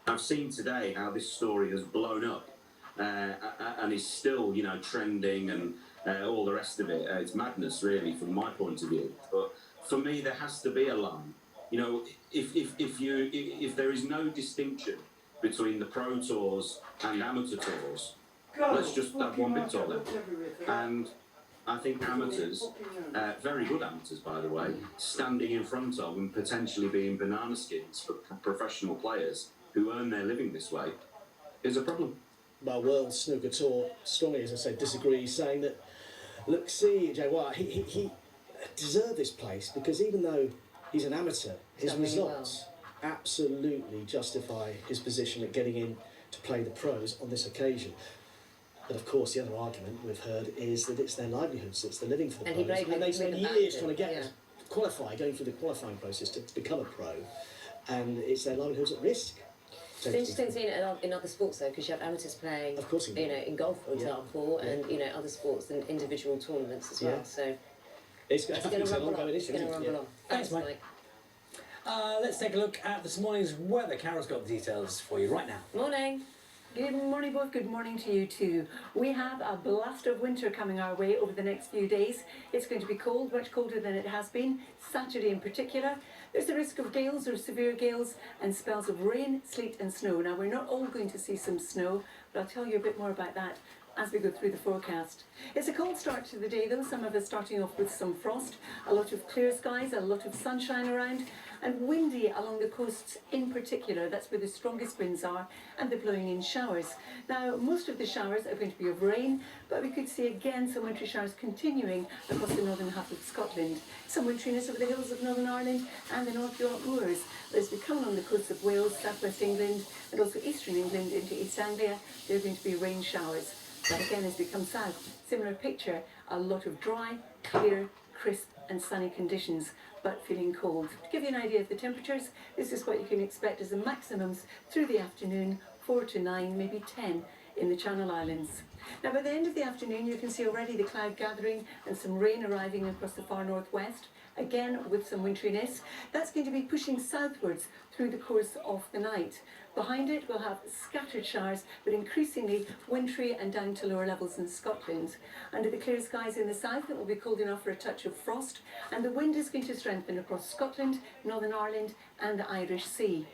I've seen today how this story has blown up and is still, you know, trending and all the rest of it. It's madness, really, from my point of view. But for me, there has to be a line. You know, if there is no distinction between the pro tours and amateur tours, let's just have one big tour then. And I think amateurs, very good amateurs, by the way, standing in front of and potentially being banana skins for professional players who earn their living this way is a problem. Well, World Snooker Tour strongly, as I said, disagrees, saying that, look, Si Jia Wei, he deserved this place because even though he's an amateur, his results absolutely justify his position at getting in to play the pros on this occasion. But of course, the other argument we've heard is that it's their livelihoods, it's the living for the pros, and they spend years trying to qualify, going through the qualifying process to become a pro, and it's their livelihoods at risk. It's interesting seeing it in other sports though, because you have amateurs playing, of course, you know, in golf, for example, and you know other sports and individual tournaments as well. So it's going to rumble on. It's going to rumble on. Thanks, Mike. Let's take a look at this morning's weather. Carol's got the details for you right now. Morning. Good morning, both. Good morning to you too. We have a blast of winter coming our way over the next few days. It's going to be cold, much colder than it has been. Saturday in particular, there's the risk of gales or severe gales and spells of rain, sleet and snow. Now, we're not all going to see some snow, but I'll tell you a bit more about that as we go through the forecast. It's a cold start to the day though, some of us starting off with some frost, a lot of clear skies, a lot of sunshine around, and windy along the coasts in particular. That's where the strongest winds are, and they're blowing in showers. Now, most of the showers are going to be of rain, but we could see again some wintry showers continuing across the northern half of Scotland. Some wintriness over the hills of Northern Ireland and the North York Moors. As we come along the coasts of Wales, southwest England, and also eastern England into East Anglia, there are going to be rain showers. But again, as we come south, similar picture, a lot of dry, clear, crisp and sunny conditions, but feeling cold. To give you an idea of the temperatures, this is what you can expect as the maximums through the afternoon, 4 to 9, maybe 10 in the Channel Islands. Now, by the end of the afternoon, you can see already the cloud gathering and some rain arriving across the far northwest, again with some wintriness. That's going to be pushing southwards through the course of the night. Behind it, we'll have scattered showers, but increasingly wintry and down to lower levels in Scotland. Under the clear skies in the south, it will be cold enough for a touch of frost, and the wind is going to strengthen across Scotland, Northern Ireland and the Irish Sea.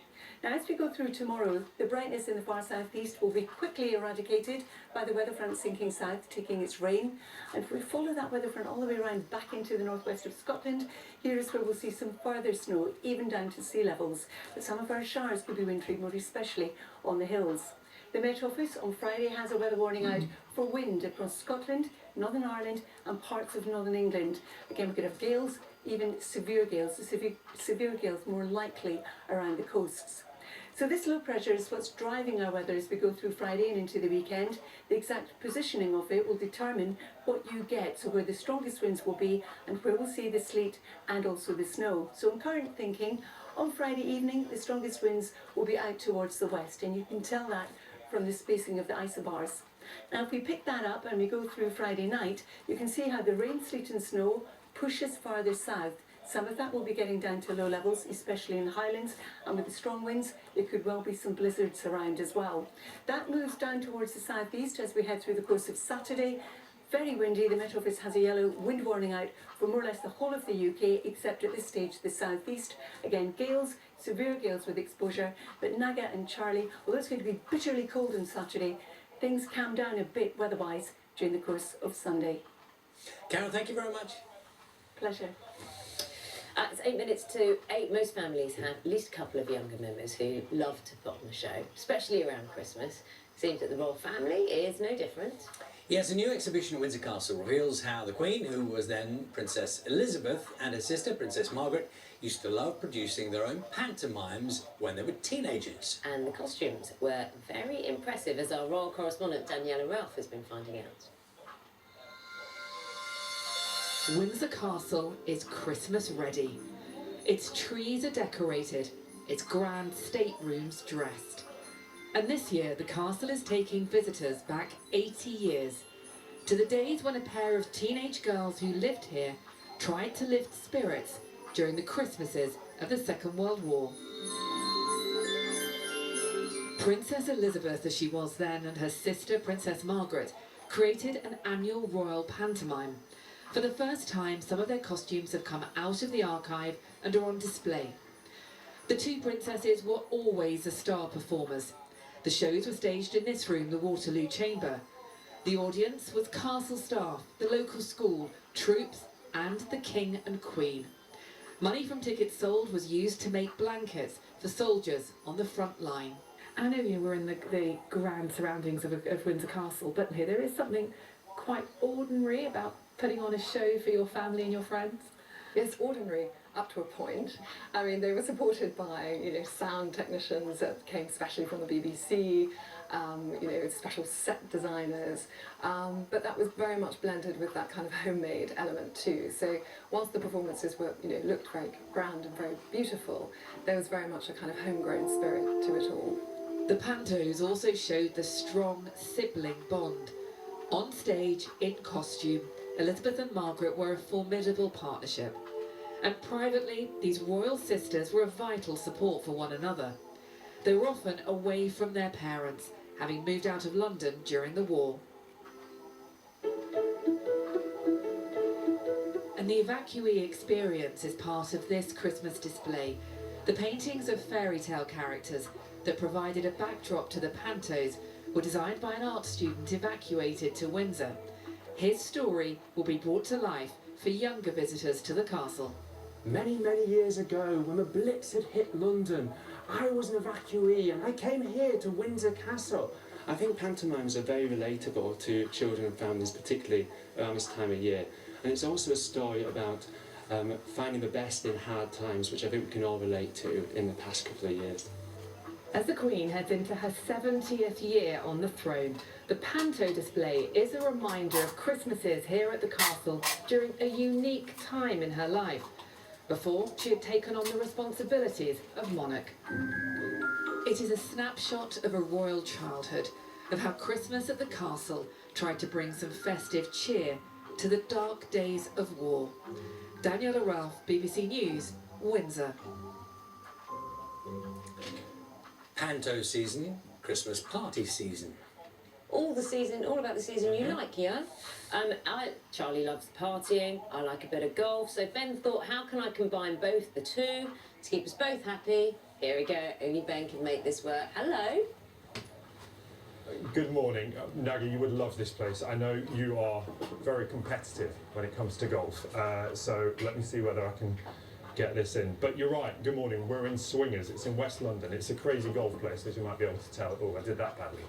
Now, as we go through tomorrow, the brightness in the far southeast will be quickly eradicated by the weather front sinking south, taking its rain. And if we follow that weather front all the way around back into the northwest of Scotland, here is where we'll see some further snow, even down to sea levels. But some of our showers could be wintry, more especially on the hills. The Met Office on Friday has a weather warning out for wind across Scotland, Northern Ireland and parts of Northern England. Again, we could have gales, even severe gales. The severe gales more likely around the coasts. So this low pressure is what's driving our weather as we go through Friday and into the weekend. The exact positioning of it will determine what you get, so where the strongest winds will be and where we'll see the sleet and also the snow. So in current thinking, on Friday evening, the strongest winds will be out towards the west, and you can tell that from the spacing of the isobars. Now, if we pick that up and we go through Friday night, you can see how the rain, sleet and snow pushes farther south. Some of that will be getting down to low levels, especially in the Highlands, and with the strong winds, there could well be some blizzards around as well. That moves down towards the southeast as we head through the course of Saturday. Very windy. The Met Office has a yellow wind warning out for more or less the whole of the UK, except at this stage the southeast. Again, gales, severe gales with exposure, but Naga and Charlie, although it's going to be bitterly cold on Saturday, things calm down a bit weather-wise during the course of Sunday. Carol, thank you very much. Pleasure. It's 8 minutes to 8. Most families have at least a couple of younger members who love to put on a show, especially around Christmas. Seems that the royal family is no different. Yes, a new exhibition at Windsor Castle reveals how the Queen, who was then Princess Elizabeth, and her sister, Princess Margaret, used to love producing their own pantomimes when they were teenagers. And the costumes were very impressive, as our royal correspondent Daniela Ralph has been finding out. Windsor Castle is Christmas ready. Its trees are decorated, its grand staterooms dressed. And this year the castle is taking visitors back 80 years, to the days when a pair of teenage girls who lived here tried to lift spirits during the Christmases of the Second World War. Princess Elizabeth, as she was then, and her sister Princess Margaret created an annual royal pantomime. For the first time, some of their costumes have come out of the archive and are on display. The two princesses were always the star performers. The shows were staged in this room, the Waterloo Chamber. The audience was castle staff, the local school, troops and the King and Queen. Money from tickets sold was used to make blankets for soldiers on the front line. I know you were in the grand surroundings of Windsor Castle, but here there is something quite ordinary about putting on a show for your family and your friends. Yes, ordinary up to a point. I mean, they were supported by, sound technicians that came specially from the BBC, special set designers, but that was very much blended with that kind of homemade element too. So whilst the performances were, looked very grand and very beautiful, there was very much a kind of homegrown spirit to it all. The Pantos also showed the strong sibling bond. On stage, in costume, Elizabeth and Margaret were a formidable partnership. And privately, these royal sisters were a vital support for one another. They were often away from their parents, having moved out of London during the war. And the evacuee experience is part of this Christmas display. The paintings of fairy tale characters that provided a backdrop to the Pantos were designed by an art student evacuated to Windsor. His story will be brought to life for younger visitors to the castle. Many, many years ago, when the Blitz had hit London, I was an evacuee and I came here to Windsor Castle. I think pantomimes are very relatable to children and families, particularly around this time of year. And it's also a story about finding the best in hard times, which I think we can all relate to in the past couple of years. As the Queen heads into her 70th year on the throne, the Panto display is a reminder of Christmases here at the castle during a unique time in her life, before she had taken on the responsibilities of monarch. It is a snapshot of a royal childhood, of how Christmas at the castle tried to bring some festive cheer to the dark days of war. Daniela Ralph, BBC News, Windsor. Panto season, Christmas party season. All about the season you like, yeah? Charlie loves partying, I like a bit of golf, so Ben thought, how can I combine both the two to keep us both happy? Here we go, only Ben can make this work. Hello. Good morning. Naggy, you would love this place. I know you are very competitive when it comes to golf, so let me see whether I can get this in. But you're right, good morning. We're in Swingers. It's in West London. It's a crazy golf place, as you might be able to tell. Oh, I did that badly.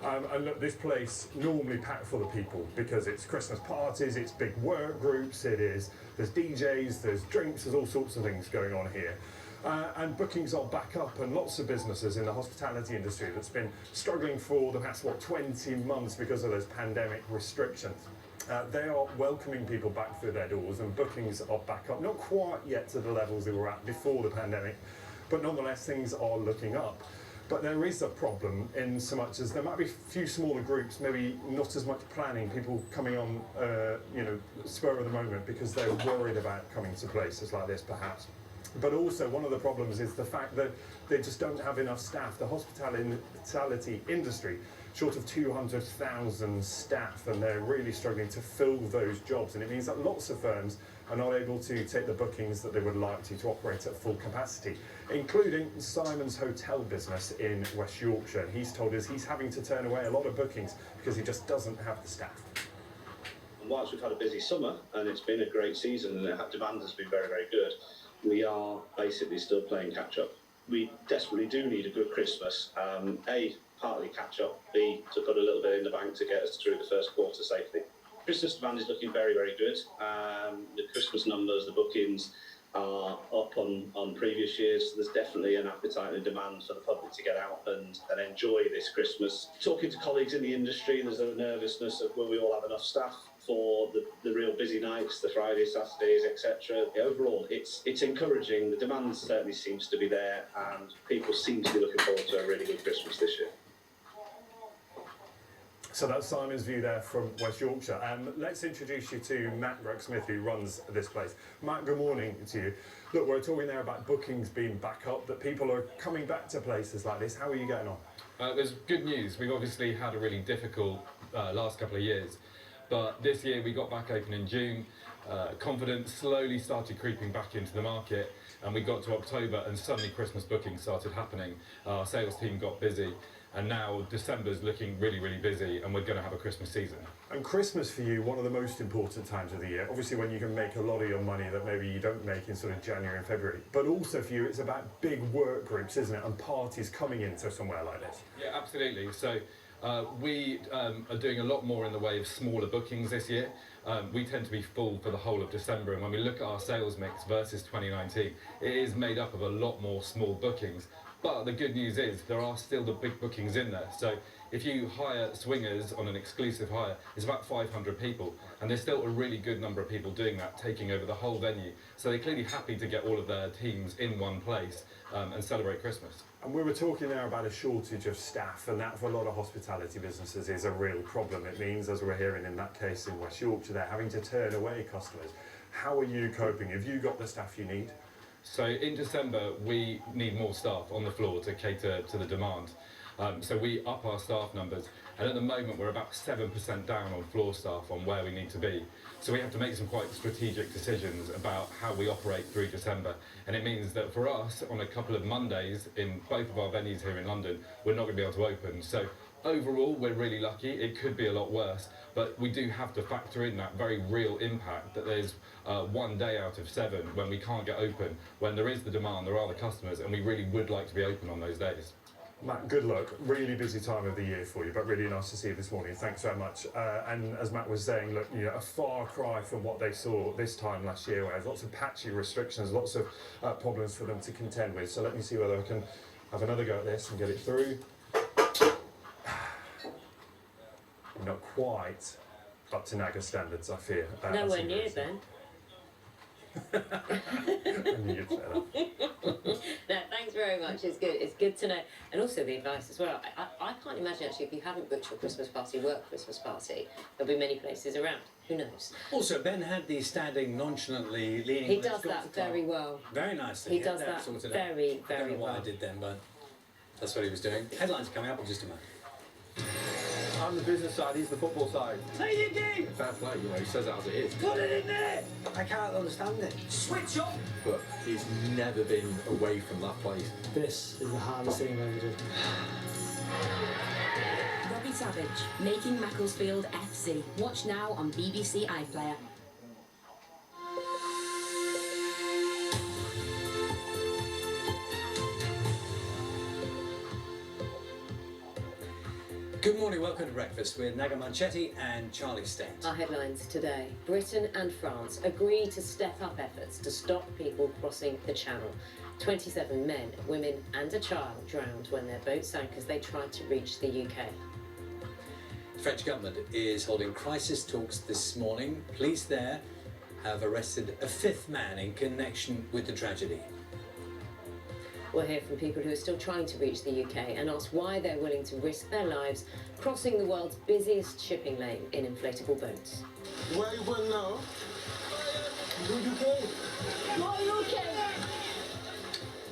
And look, this place normally packed full of people because it's Christmas parties, it's big work groups, there's DJs, there's drinks, there's all sorts of things going on here. And bookings are back up, and lots of businesses in the hospitality industry that's been struggling for the past, 20 months because of those pandemic restrictions. They are welcoming people back through their doors, and bookings are back up. Not quite yet to the levels they were at before the pandemic, but nonetheless things are looking up. But there is a problem in so much as there might be a few smaller groups, maybe not as much planning, people coming on, spur of the moment because they're worried about coming to places like this perhaps. But also one of the problems is the fact that they just don't have enough staff. The hospitality industry, short of 200,000 staff, and they're really struggling to fill those jobs. And it means that lots of firms are not able to take the bookings that they would like to operate at full capacity, including Simon's hotel business in West Yorkshire. He's told us he's having to turn away a lot of bookings because he just doesn't have the staff. And whilst we've had a busy summer and it's been a great season and the demand has been very, very good, we are basically still playing catch up. We desperately do need a good Christmas. A, partly catch up, B, to put a little bit in the bank to get us through the first quarter safely. Christmas demand is looking very, very good. The Christmas numbers, the bookings are up on previous years. So there's definitely an appetite and demand for the public to get out and enjoy this Christmas. Talking to colleagues in the industry, there's a nervousness of will we all have enough staff for the real busy nights, the Fridays, Saturdays, etc. Overall, it's encouraging. The demand certainly seems to be there, and people seem to be looking forward to a really good Christmas this year. So that's Simon's view there from West Yorkshire. Let's introduce you to Matt Ruck-Smith, who runs this place. Matt, good morning to you. Look, we're talking there about bookings being back up, that people are coming back to places like this. How are you getting on? There's good news. We've obviously had a really difficult last couple of years, but this year we got back open in June. Confidence slowly started creeping back into the market, and we got to October and suddenly Christmas bookings started happening. Our sales team got busy, and now December's looking really, really busy, and we're going to have a Christmas season. And Christmas for you, one of the most important times of the year. Obviously when you can make a lot of your money that maybe you don't make in sort of January and February. But also for you, it's about big work groups, isn't it? And parties coming into somewhere like this. Yeah, absolutely. So we are doing a lot more in the way of smaller bookings this year. We tend to be full for the whole of December, and when we look at our sales mix versus 2019, it is made up of a lot more small bookings. But the good news is there are still the big bookings in there. So if you hire swingers on an exclusive hire, it's about 500 people, and there's still a really good number of people doing that, taking over the whole venue. So they're clearly happy to get all of their teams in one place and celebrate Christmas. And we were talking there about a shortage of staff, and that for a lot of hospitality businesses is a real problem. It means, as we're hearing in that case in West Yorkshire, they're having to turn away customers. How are you coping? Have you got the staff you need? So in December, we need more staff on the floor to cater to the demand. So we up our staff numbers, and at the moment we're about 7% down on floor staff on where we need to be. So we have to make some quite strategic decisions about how we operate through December. And it means that for us, on a couple of Mondays in both of our venues here in London, we're not going to be able to open. So overall, we're really lucky. It could be a lot worse, but we do have to factor in that very real impact that there's 1 day out of 7 when we can't get open, when there is the demand, there are the customers, and we really would like to be open on those days. Matt, good luck. Really busy time of the year for you, but really nice to see you this morning. Thanks so much. And as Matt was saying, look, you know, a far cry from what they saw this time last year, where there's lots of patchy restrictions, lots of problems for them to contend with. So let me see whether I can have another go at this and get it through. Not quite up to Naga standards, I fear. Nowhere near, Ben. I knew you'd say that. No, thanks very much. It's good. It's good to know, and also the advice as well. I can't imagine actually if you haven't booked your Christmas party, work Christmas party, there'll be many places around. Who knows? Also, Ben had the standing nonchalantly leaning. He does that very well. Very nicely. He does that sorted out. very, I don't very know what well. I did then, but that's what he was doing. Headlines coming up in just a moment. I'm the business side, he's the football side. Play your game! Fair play, you know, he says it as it is. Put it in there! I can't understand it. Switch on! But he's never been away from that place. This is the hardest thing I've ever done. Robbie Savage, Making Macclesfield FC. Watch now on BBC iPlayer. Good morning, welcome to breakfast with Naga Manchetti and Charlie Stent. Our headlines today. Britain and France agree to step up efforts to stop people crossing the Channel. 27 men, women and a child drowned when their boat sank as they tried to reach the UK. The French government is holding crisis talks this morning. Police there have arrested a 5th man in connection with the tragedy. We'll hear from people who are still trying to reach the UK and ask why they're willing to risk their lives crossing the world's busiest shipping lane in inflatable boats. Where are you going now? The UK.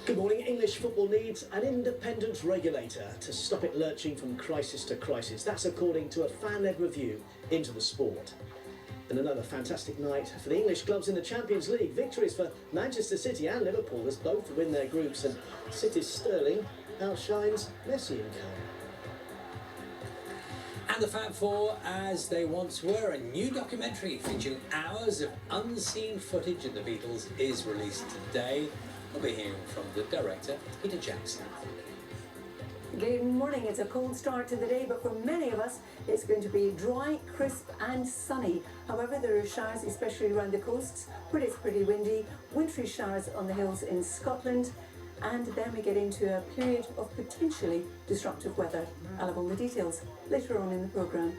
Good morning. English football needs an independent regulator to stop it lurching from crisis to crisis. That's according to a fan-led review into the sport. And another fantastic night for the English clubs in the Champions League. Victories for Manchester City and Liverpool as both win their groups, and City's Sterling outshines Messi and co. And the Fab Four as they once were. A new documentary featuring hours of unseen footage of the Beatles is released today. We'll be hearing from the director, Peter Jackson. Good morning. It's a cold start to the day, but for many of us, it's going to be dry, crisp and sunny. However, there are showers, especially around the coasts, where it's pretty windy, wintry showers on the hills in Scotland, and then we get into a period of potentially disruptive weather. I'll have all the details later on in the programme.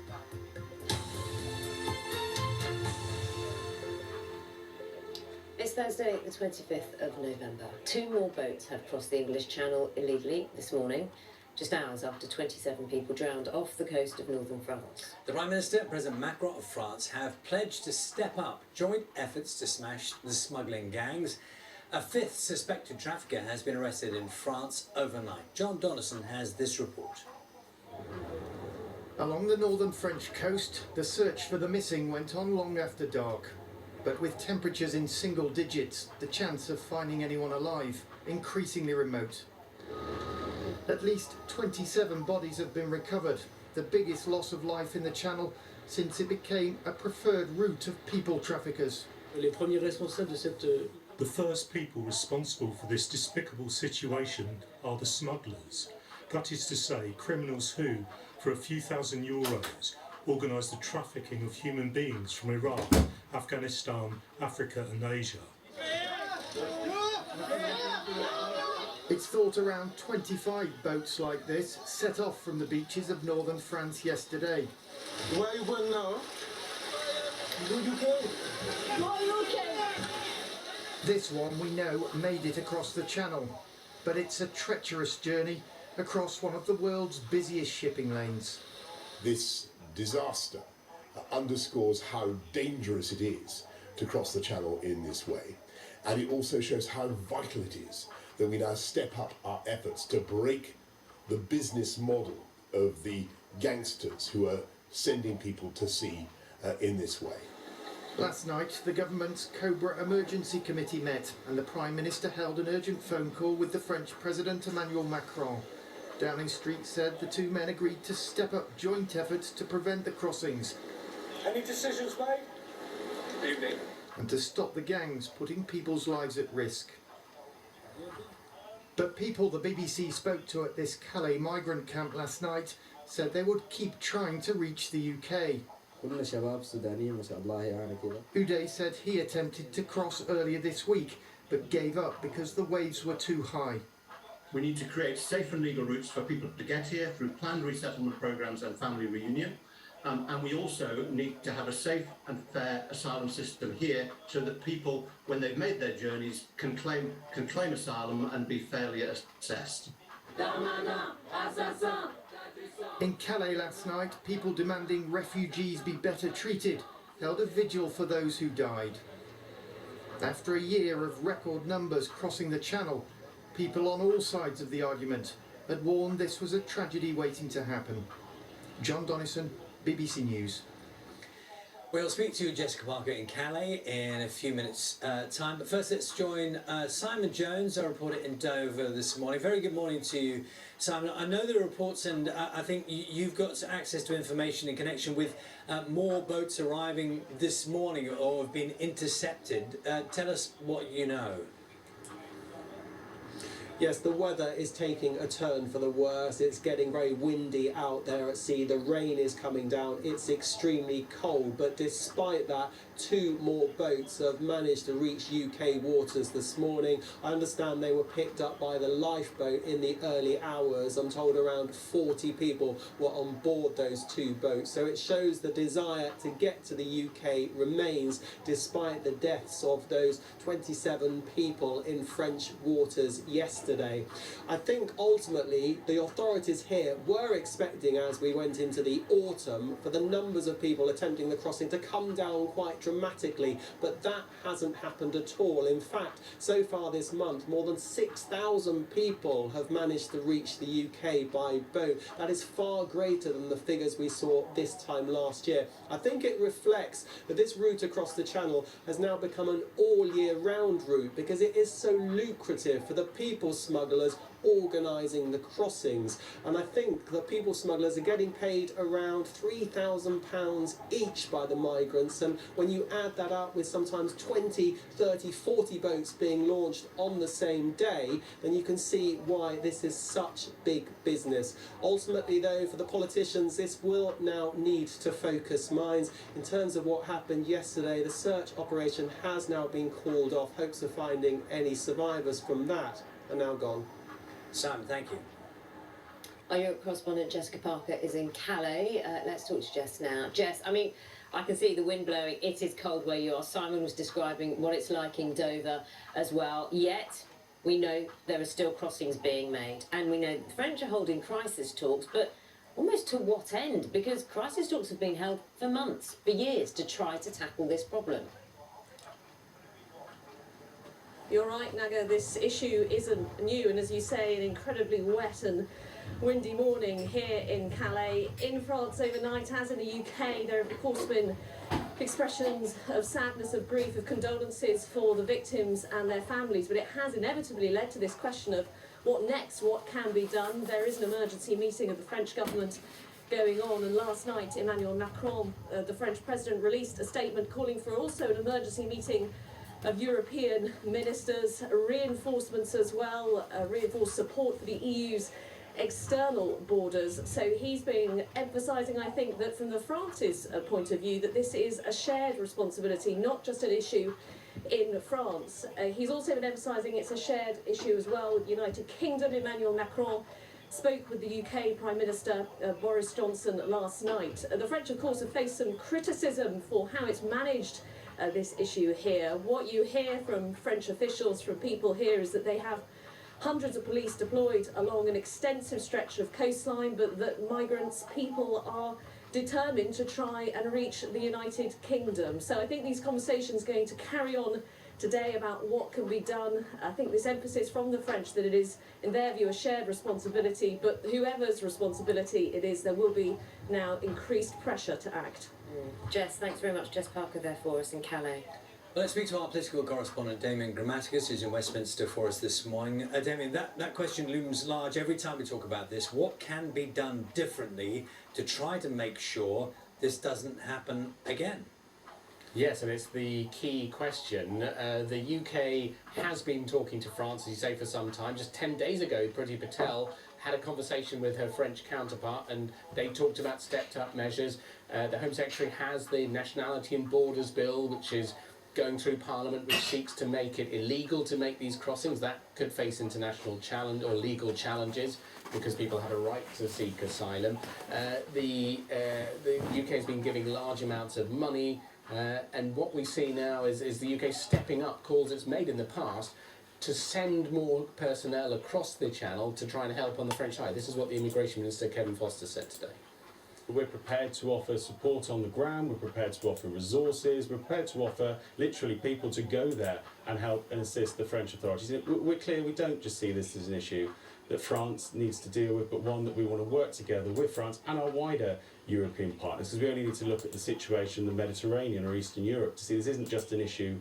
It's Thursday, the 25th of November. 2 more boats have crossed the English Channel illegally this morning, just hours after 27 people drowned off the coast of northern France. The Prime Minister and President Macron of France have pledged to step up joint efforts to smash the smuggling gangs. A 5th suspected trafficker has been arrested in France overnight. John Donnison has this report. Along the northern French coast, the search for the missing went on long after dark. But with temperatures in single digits, the chance of finding anyone alive increasingly remote. At least 27 bodies have been recovered, the biggest loss of life in the Channel since it became a preferred route of people traffickers. The first people responsible for this despicable situation are the smugglers. That is to say, criminals who, for a few thousand euros, organise the trafficking of human beings from Iraq, Afghanistan, Africa and Asia. It's thought around 25 boats like this set off from the beaches of northern France yesterday. Where are you going now? The UK. This one, we know, made it across the Channel, but it's a treacherous journey across one of the world's busiest shipping lanes. This disaster underscores how dangerous it is to cross the Channel in this way, and it also shows how vital it is that we now step up our efforts to break the business model of the gangsters who are sending people to sea in this way. Last night, the government's Cobra Emergency Committee met and the Prime Minister held an urgent phone call with the French President Emmanuel Macron. Downing Street said the two men agreed to step up joint efforts to prevent the crossings. Any decisions made? Evening. And to stop the gangs putting people's lives at risk. But people the BBC spoke to at this Calais migrant camp last night said they would keep trying to reach the UK. Uday said he attempted to cross earlier this week, but gave up because the waves were too high. We need to create safe and legal routes for people to get here through planned resettlement programmes and family reunion. And we also need to have a safe and fair asylum system here so that people, when they've made their journeys, can claim asylum and be fairly assessed. In Calais last night, people demanding refugees be better treated held a vigil for those who died. After a year of record numbers crossing the Channel, people on all sides of the argument had warned this was a tragedy waiting to happen. John Donnison, BBC News. We'll speak to Jessica Parker in Calais in a few minutes' time. But first, let's join Simon Jones, our reporter in Dover this morning. Very good morning to you, Simon. I know there are reports, and I think you've got access to information in connection with more boats arriving this morning or have been intercepted. Tell us what you know. Yes, the weather is taking a turn for the worse. It's getting very windy out there at sea. The rain is coming down. It's extremely cold. But despite that, 2 more boats have managed to reach UK waters this morning. I understand they were picked up by the lifeboat in the early hours. I'm told around 40 people were on board those 2 boats. So it shows the desire to get to the UK remains despite the deaths of those 27 people in French waters yesterday. I think ultimately the authorities here were expecting, as we went into the autumn, for the numbers of people attempting the crossing to come down quite dramatically, but that hasn't happened at all. In fact, so far this month, more than 6,000 people have managed to reach the UK by boat. That is far greater than the figures we saw this time last year. I think it reflects that this route across the Channel has now become an all-year-round route because it is so lucrative for the people smugglers organising the crossings, and I think the people smugglers are getting paid around £3,000 each by the migrants, and when you add that up with sometimes 20, 30, 40 boats being launched on the same day, then you can see why this is such big business. Ultimately though, for the politicians, this will now need to focus minds. In terms of what happened yesterday, the search operation has now been called off. Hopes of finding any survivors from that are now gone. Simon, thank you. Our Europe correspondent Jessica Parker is in Calais. Let's talk to Jess now. Jess, I mean, I can see the wind blowing. It is cold where you are. Simon was describing what it's like in Dover as well. Yet, we know there are still crossings being made. And we know the French are holding crisis talks, but almost to what end? Because crisis talks have been held for months, for years, to try to tackle this problem. You're right, Naga, this issue isn't new, and as you say, an incredibly wet and windy morning here in Calais. In France overnight, as in the UK, there have of course been expressions of sadness, of grief, of condolences for the victims and their families, but it has inevitably led to this question of what next, what can be done. There is an emergency meeting of the French government going on, and last night Emmanuel Macron, the French president, released a statement calling for also an emergency meeting of European ministers, reinforcements as well, reinforced support for the EU's external borders. So he's been emphasising, I think, that from the France's point of view, that this is a shared responsibility, not just an issue in France. He's also been emphasising it's a shared issue as well with the United Kingdom. Emmanuel Macron spoke with the UK Prime Minister Boris Johnson last night. The French, of course, have faced some criticism for how it's managed this issue here. What you hear from French officials, from people here, is that they have hundreds of police deployed along an extensive stretch of coastline, but that migrants, people are determined to try and reach the United Kingdom. So I think these conversations are going to carry on today about what can be done. I think this emphasis from the French that it is, in their view, a shared responsibility, but whoever's responsibility it is, there will be now increased pressure to act. Jess, thanks very much. Jess Parker there for us in Calais. Well, let's speak to our political correspondent, Damien Grammaticus, who's in Westminster for us this morning. Damien, that question looms large every time we talk about this. What can be done differently to try to make sure this doesn't happen again? Yes, and it's the key question. The UK has been talking to France, as you say, for some time. Just 10 days ago, Priti Patel had a conversation with her French counterpart, and they talked about stepped-up measures. The Home Secretary has the Nationality and Borders Bill, which is going through Parliament, which seeks to make it illegal to make these crossings. That could face international challenge or legal challenges because people have a right to seek asylum. The UK has been giving large amounts of money, and what we see now is the UK stepping up calls it's made in the past to send more personnel across the Channel to try and help on the French side. This is what the Immigration Minister, Kevin Foster, said today. We're prepared to offer support on the ground, we're prepared to offer resources, we're prepared to offer literally people to go there and help and assist the French authorities. We're clear we don't just see this as an issue that France needs to deal with, but one that we want to work together with France and our wider European partners, because we only need to look at the situation in the Mediterranean or Eastern Europe to see this isn't just an issue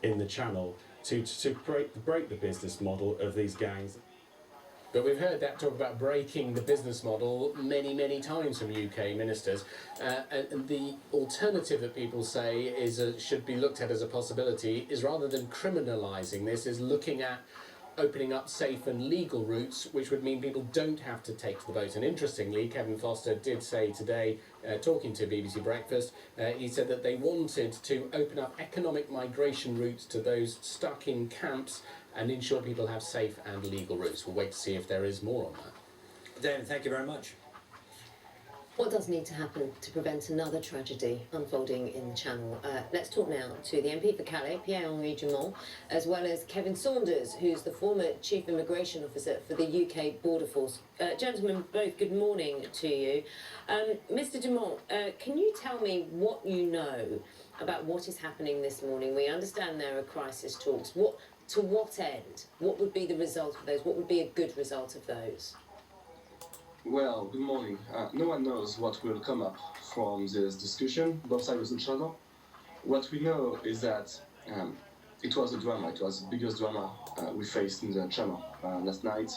in the Channel to break the business model of these gangs. But we've heard that talk about breaking the business model many, many times from UK ministers. And the alternative that people say is should be looked at as a possibility is, rather than criminalising this, is looking at opening up safe and legal routes, which would mean people don't have to take to the boat. And interestingly, Kevin Foster did say today, talking to BBC Breakfast, he said that they wanted to open up economic migration routes to those stuck in camps and ensure people have safe and legal routes. We'll wait to see if there is more on that. David, thank you very much. What does need to happen to prevent another tragedy unfolding in the Channel? Let's talk now to the MP for Calais, Pierre-Henri Dumont, as well as Kevin Saunders, who's the former Chief Immigration Officer for the UK Border Force. Gentlemen, both, good morning to you. Mr Dumont, can you tell me what you know about what is happening this morning? We understand there are crisis talks. To what end? What would be the result of those? What would be a good result of those? Well, good morning. No one knows what will come up from this discussion, both sides of the Channel. What we know is that it was a drama. It was the biggest drama we faced in the Channel last night,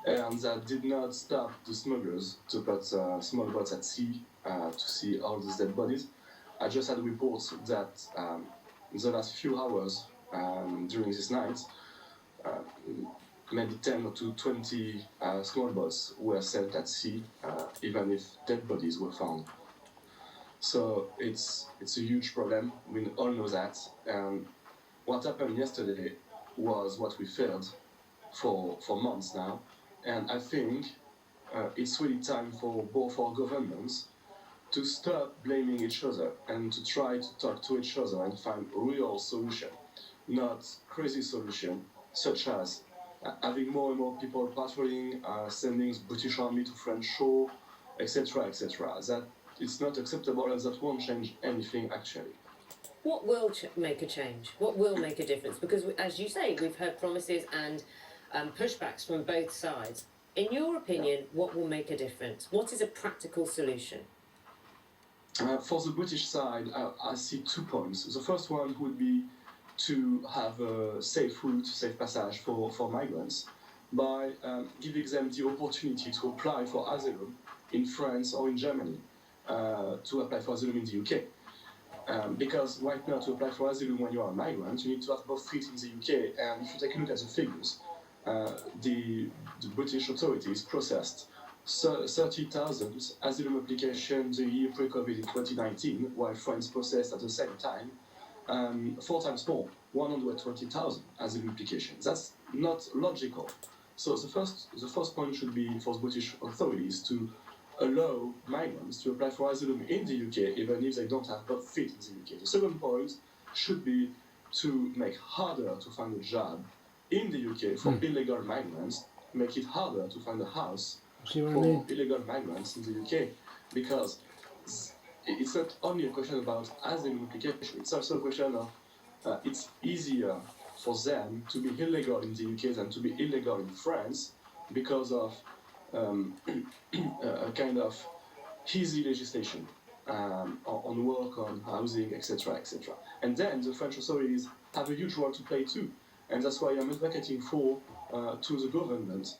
and that did not stop the smugglers to put small boats at sea to see all these dead bodies. I just had reports that in the last few hours during this night, maybe 10 to 20 small boats were sent at sea, even if dead bodies were found. So it's a huge problem. We all know that. And what happened yesterday was what we feared for months now. And I think it's really time for both our governments to stop blaming each other and to try to talk to each other and find a real solution, not crazy solution, such as having more and more people patrolling, sending British Army to French shore, etc., etc. That it's not acceptable, and that won't change anything actually. What will make a change? What will make a difference? Because, as you say, we've heard promises and pushbacks from both sides. In your opinion, what will make a difference? What is a practical solution? For the British side, I see 2 points. The first one would be to have a safe route, safe passage for migrants by giving them the opportunity to apply for asylum in France or in Germany, to apply for asylum in the UK. Because right now, to apply for asylum when you are a migrant, you need to have both feet in the UK, and if you take a look at the figures, the British authorities processed 30,000 asylum applications a year pre-COVID in 2019, while France processed at the same time 4 times more, 120,000 asylum applications. That's not logical. So the first point should be for the British authorities to allow migrants to apply for asylum in the UK even if they don't have birth fit in the UK. The second point should be to make harder to find a job in the UK for illegal migrants, make it harder to find a house for illegal migrants in the UK, because it's not only a question about asylum application, it's also a question of it's easier for them to be illegal in the UK than to be illegal in France because of a kind of easy legislation on work, on housing, etc., etc. And then the French authorities have a huge role to play too, and that's why I'm advocating for to the government